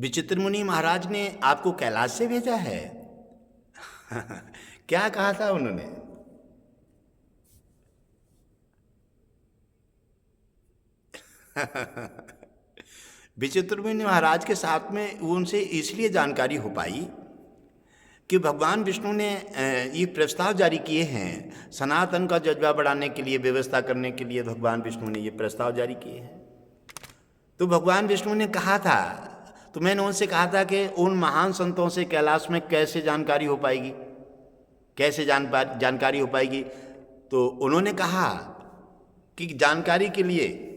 विचित्र मुनि महाराज ने आपको कैलाश से भेजा है। क्या कहा था उन्होंने? विचित्र मुनि महाराज के साथ में उनसे इसलिए जानकारी हो पाई कि भगवान विष्णु ने ये प्रस्ताव जारी किए हैं, सनातन का जज्बा बढ़ाने के लिए, व्यवस्था करने के लिए भगवान विष्णु ने ये प्रस्ताव जारी किए हैं। तो भगवान विष्णु ने कहा था, तो मैंने उनसे कहा था कि उन महान संतों से कैलाश में कैसे जानकारी हो पाएगी, कैसे जानकारी हो पाएगी। तो उन्होंने कहा कि जानकारी के लिए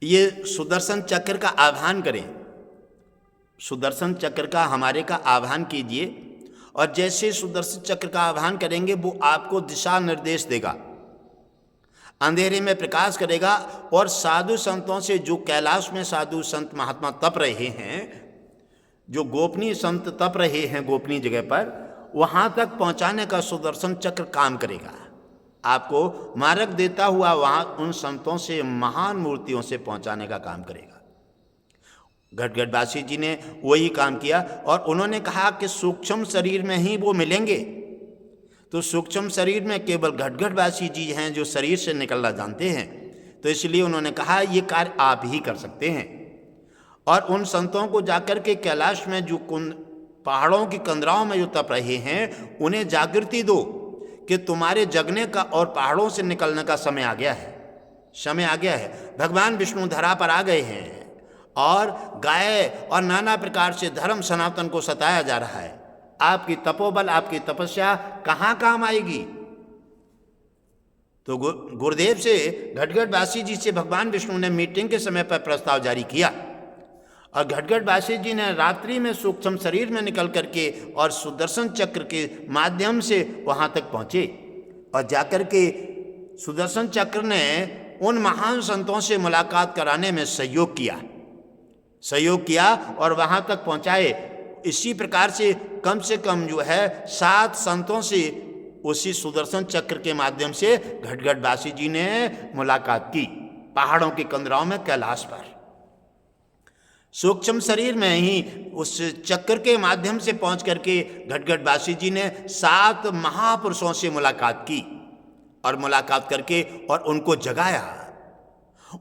ये सुदर्शन चक्र का आह्वान करें, सुदर्शन चक्र का हमारे का आह्वान कीजिए, और जैसे सुदर्शन चक्र का आह्वान करेंगे वो आपको दिशा निर्देश देगा, अंधेरे में प्रकाश करेगा। और साधु संतों से, जो कैलाश में साधु संत महात्मा तप रहे हैं, जो गोपनीय संत तप रहे हैं गोपनीय जगह पर, वहाँ तक पहुँचाने का सुदर्शन चक्र काम करेगा, आपको मार्ग देता हुआ वहाँ उन संतों से, महान मूर्तियों से पहुँचाने का काम करेगा। घटघटवासी जी ने वही काम किया, और उन्होंने कहा कि सूक्ष्म शरीर में ही वो मिलेंगे। तो सूक्ष्म शरीर में केवल घटघटवासी जी हैं जो शरीर से निकलना जानते हैं, तो इसलिए उन्होंने कहा ये कार्य आप ही कर सकते हैं। और उन संतों को जाकर के कैलाश में जो पहाड़ों की कंदराओं में जो तप रहे हैं, उन्हें जागृति दो कि तुम्हारे जगने का और पहाड़ों से निकलने का समय आ गया है, समय आ गया है। भगवान विष्णु धरा पर आ गए हैं और गाय और नाना प्रकार से धर्म सनातन को सताया जा रहा है। आपकी तपोबल, आपकी तपस्या कहाँ काम आएगी? तो गुरुदेव से, घटघटवासी जी से भगवान विष्णु ने मीटिंग के समय पर प्रस्ताव जारी किया, और घटघटवासी जी ने रात्रि में सूक्ष्म शरीर में निकल करके और सुदर्शन चक्र के माध्यम से वहाँ तक पहुँचे, और जाकर के सुदर्शन चक्र ने उन महान संतों से मुलाकात कराने में सहयोग किया और वहाँ तक पहुँचाए। इसी प्रकार से कम जो है 7 संतों से उसी सुदर्शन चक्र के माध्यम से घटघटवासी जी ने मुलाकात की, पहाड़ों की कंदराओं में कैलाश पर। सूक्ष्म शरीर में ही उस चक्र के माध्यम से पहुंच करके घटघटवासी जी ने 7 महापुरुषों से मुलाकात की, और मुलाकात करके और उनको जगाया।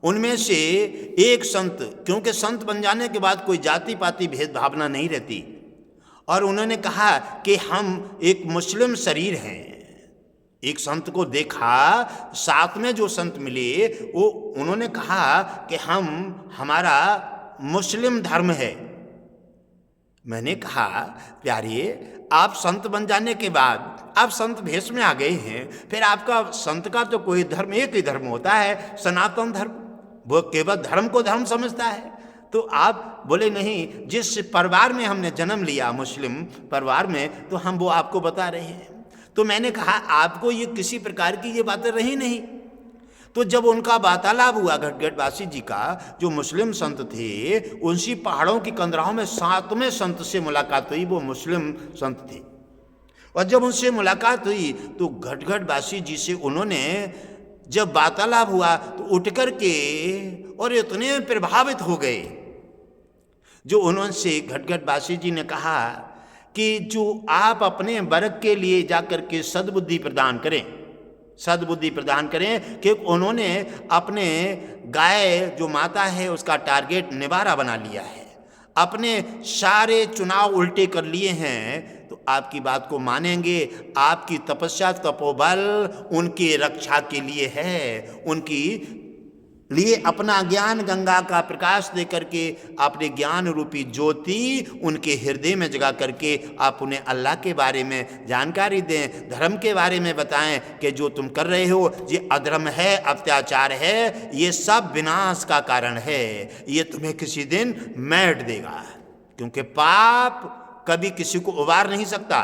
उनमें से एक संत, क्योंकि संत बन जाने के बाद कोई जाति पाति भेद भावना नहीं रहती, और उन्होंने कहा कि हम एक मुस्लिम शरीर हैं। एक संत को देखा, साथ में जो संत मिले, वो उन्होंने कहा कि हमारा मुस्लिम धर्म है। मैंने कहा, प्यारे, आप संत बन जाने के बाद आप संत भेष में आ गए हैं, फिर आपका संत का तो कोई धर्म, एक ही धर्म होता है, सनातन धर्म। वो केवल धर्म को धर्म समझता है। तो आप बोले, नहीं, जिस परिवार में हमने जन्म लिया, मुस्लिम परिवार में, तो हम वो आपको बता रहे हैं। तो मैंने कहा, आपको ये किसी प्रकार की ये बातें रही नहीं। तो जब उनका वार्तालाप हुआ घटघटवासी जी का, जो मुस्लिम संत थे, उनसी पहाड़ों की कंदराओं में 7वें संत से मुलाकात हुई, वो मुस्लिम संत थे। और जब उनसे मुलाकात हुई तो घटघटवासी जी से उन्होंने जब वार्तालाप हुआ तो उठ कर के और इतने प्रभावित हो गए, जो उन्होंने घटघटवासी जी ने कहा कि जो आप अपने वर्ग के लिए जाकर के सद्बुद्धि प्रदान करें कि उन्होंने अपने गाय जो माता है उसका टारगेट निवारा बना लिया है, अपने सारे चुनाव उल्टे कर लिए हैं, तो आपकी बात को मानेंगे। आपकी तपस्या, तपोबल उनकी रक्षा के लिए है, उनकी लिए अपना ज्ञान गंगा का प्रकाश दे करके, अपने ज्ञान रूपी ज्योति उनके हृदय में जगा करके आप उन्हें अल्लाह के बारे में जानकारी दें, धर्म के बारे में बताएं कि जो तुम कर रहे हो ये अधर्म है, अत्याचार है, ये सब विनाश का कारण है, ये तुम्हें किसी दिन मैट देगा। क्योंकि पाप कभी किसी को उबार नहीं सकता,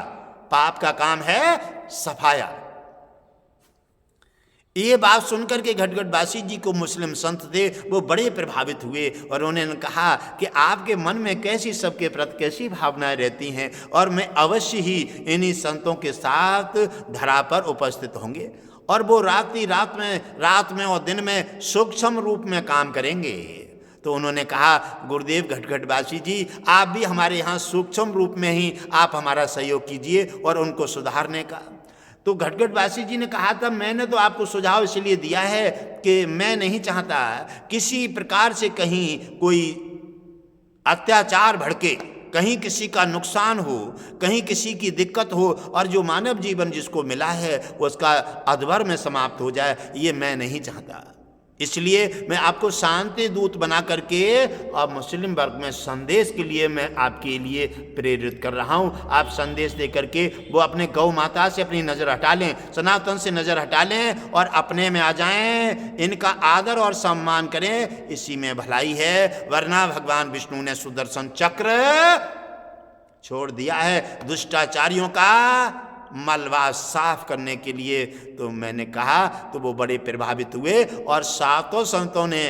पाप का काम है सफाया। ये बात सुनकर के घटघटवासी जी को मुस्लिम संत थे, वो बड़े प्रभावित हुए, और उन्होंने कहा कि आपके मन में कैसी, सबके प्रति कैसी भावनाएं रहती हैं, और मैं अवश्य ही इन्हीं संतों के साथ धरा पर उपस्थित होंगे, और वो रात में और दिन में सूक्ष्म रूप में काम करेंगे। तो उन्होंने कहा, गुरुदेव घटघटवासी जी, आप भी हमारे यहाँ सूक्ष्म रूप में ही आप हमारा सहयोग कीजिए और उनको सुधारने का। तो घटघटवासी जी ने कहा था, मैंने तो आपको सुझाव इसलिए दिया है कि मैं नहीं चाहता किसी प्रकार से कहीं कोई अत्याचार भड़के, कहीं किसी का नुकसान हो, कहीं किसी की दिक्कत हो और जो मानव जीवन जिसको मिला है उसका अधवर में समाप्त हो जाए, ये मैं नहीं चाहता। इसलिए मैं आपको शांति दूत बना करके और मुस्लिम वर्ग में संदेश के लिए मैं आपके लिए प्रेरित कर रहा हूँ। आप संदेश दे करके वो अपने गौ माता से अपनी नज़र हटा लें, सनातन से नज़र हटा लें और अपने में आ जाएं, इनका आदर और सम्मान करें, इसी में भलाई है। वरना भगवान विष्णु ने सुदर्शन चक्र छोड़ दिया है दुष्टाचारियों का मलबा साफ करने के लिए। तो मैंने कहा, तो वो बड़े प्रभावित हुए और सातों संतों ने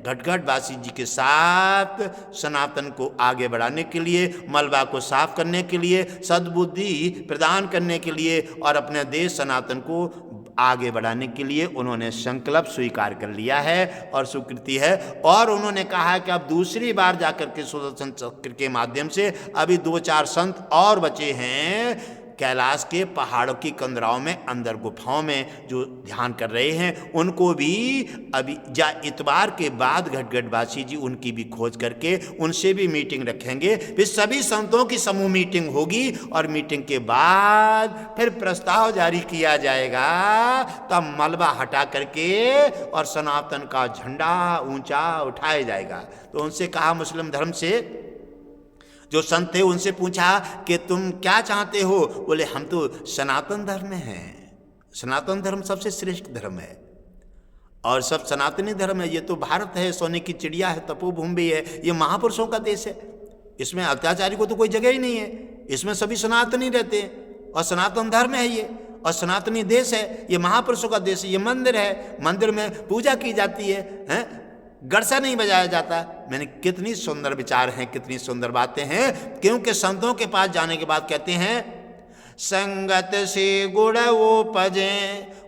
घटघटवासी जी के साथ सनातन को आगे बढ़ाने के लिए, मलबा को साफ करने के लिए, सद्बुद्धि प्रदान करने के लिए और अपने देश सनातन को आगे बढ़ाने के लिए उन्होंने संकल्प स्वीकार कर लिया है और स्वीकृति है। और उन्होंने कहा कि अब दूसरी बार जाकर के सुदर्शन चक्र के माध्यम से अभी 2-4 संत और बचे हैं कैलाश के पहाड़ों की कंदराओं में, अंदर गुफाओं में जो ध्यान कर रहे हैं, उनको भी अभी इतवार के बाद घटघटवासी जी उनकी भी खोज करके उनसे भी मीटिंग रखेंगे। फिर सभी संतों की समूह मीटिंग होगी और मीटिंग के बाद फिर प्रस्ताव जारी किया जाएगा, तब मलबा हटा करके और सनातन का झंडा ऊंचा उठाया जाएगा। तो उनसे कहा, मुस्लिम धर्म से जो संत थे उनसे पूछा कि तुम क्या चाहते हो? बोले, हम तो सनातन धर्म में हैं, सनातन धर्म सबसे श्रेष्ठ धर्म है और सब सनातनी धर्म है। ये तो भारत है, सोने की चिड़िया है, तपोभूमि है, ये महापुरुषों का देश है, इसमें अत्याचारी को तो कोई जगह ही नहीं है, इसमें सभी सनातनी रहते हैं और सनातन धर्म है ये और सनातनी देश है, ये महापुरुषों का देश है, ये मंदिर है, मंदिर में पूजा की जाती है, गड़सा नहीं बजाया जाता। मैंने कितनी सुंदर विचार हैं, कितनी सुंदर बातें हैं। क्योंकि संतों के पास जाने के बाद कहते हैं, संगत से गुड़ वो पजे,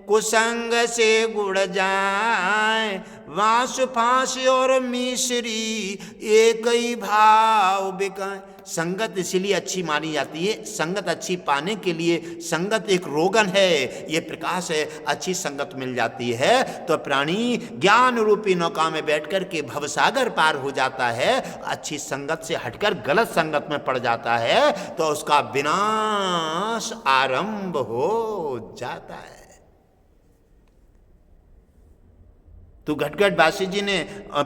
कुसंग से गुड़ जाए, वास फांस और मिश्री एक ही भाव बिकाए। संगत इसलिए अच्छी मानी जाती है, संगत अच्छी पाने के लिए, संगत एक रोगन है, ये प्रकाश है, अच्छी संगत मिल जाती है तो प्राणी ज्ञान रूपी नौका में बैठकर के भवसागर पार हो जाता है। अच्छी संगत से हटकर गलत संगत में पड़ जाता है तो उसका विनाश आरंभ हो जाता है। तो घटघटवासी जी ने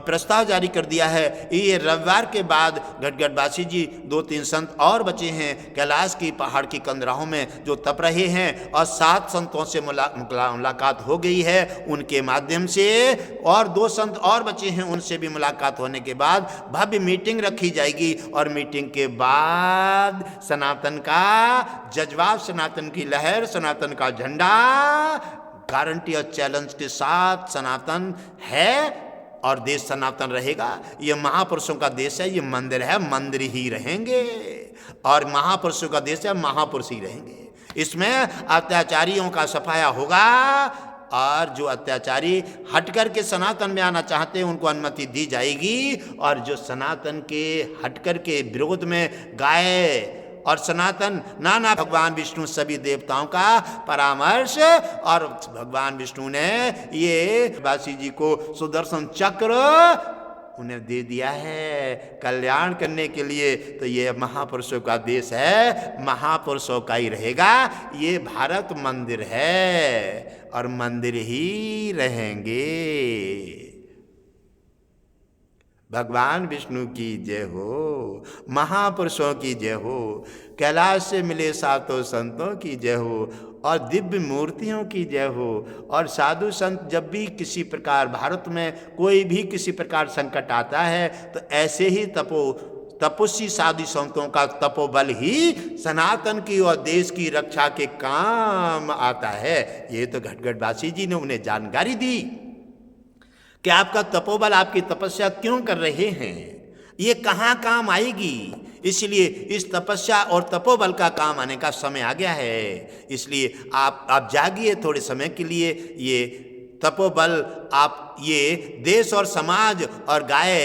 प्रस्ताव जारी कर दिया है। ये रविवार के बाद घटघटवासी जी 2-3 संत और बचे हैं कैलाश की पहाड़ की कंदराहों में जो तप रहे हैं और 7 संतों से मुलाकात हो गई है उनके माध्यम से, और 2 संत और बचे हैं उनसे भी मुलाकात होने के बाद भव्य मीटिंग रखी जाएगी और मीटिंग के बाद सनातन का जज्बात, सनातन की लहर, सनातन का झंडा गारंटी और चैलेंज के साथ सनातन है और देश सनातन रहेगा। ये महापुरुषों का देश है, ये मंदिर है, मंदिर ही रहेंगे और महापुरुषों का देश है, महापुरुष ही रहेंगे। इसमें अत्याचारियों का सफाया होगा और जो अत्याचारी हट कर के सनातन में आना चाहते हैं उनको अनुमति दी जाएगी और जो सनातन के हट कर के विरोध में गाय और सनातन नाना भगवान विष्णु सभी देवताओं का परामर्श, और भगवान विष्णु ने ये वासी जी को सुदर्शन चक्र उन्हें दे दिया है कल्याण करने के लिए। तो ये महापुरुषों का देश है, महापुरुषों का ही रहेगा। ये भारत मंदिर है और मंदिर ही रहेंगे। भगवान विष्णु की जय हो, महापुरुषों की जय हो, कैलाश से मिले 7 संतों की जय हो और दिव्य मूर्तियों की जय हो। और साधु संत जब भी किसी प्रकार भारत में कोई भी किसी प्रकार संकट आता है तो ऐसे ही तपस्वी साधु संतों का तपोबल ही सनातन की और देश की रक्षा के काम आता है। ये तो घटघटवासी जी ने उन्हें जानकारी दी कि आपका तपोबल, आपकी तपस्या क्यों कर रहे हैं, ये कहाँ काम आएगी। इसलिए इस तपस्या और तपोबल का काम आने का समय आ गया है। इसलिए आप जागिए थोड़े समय के लिए। ये तपोबल आप ये देश और समाज और गाय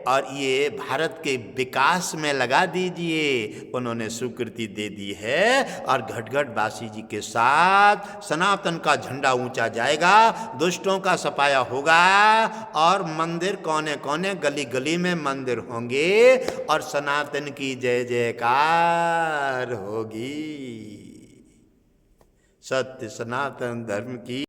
और ये भारत के विकास में लगा दीजिए। उन्होंने स्वीकृति दे दी है और घटघट बासी जी के साथ सनातन का झंडा ऊंचा जाएगा, दुष्टों का सफाया होगा और मंदिर कोने कोने गली गली में मंदिर होंगे और सनातन की जय जयकार होगी। सत्य सनातन धर्म की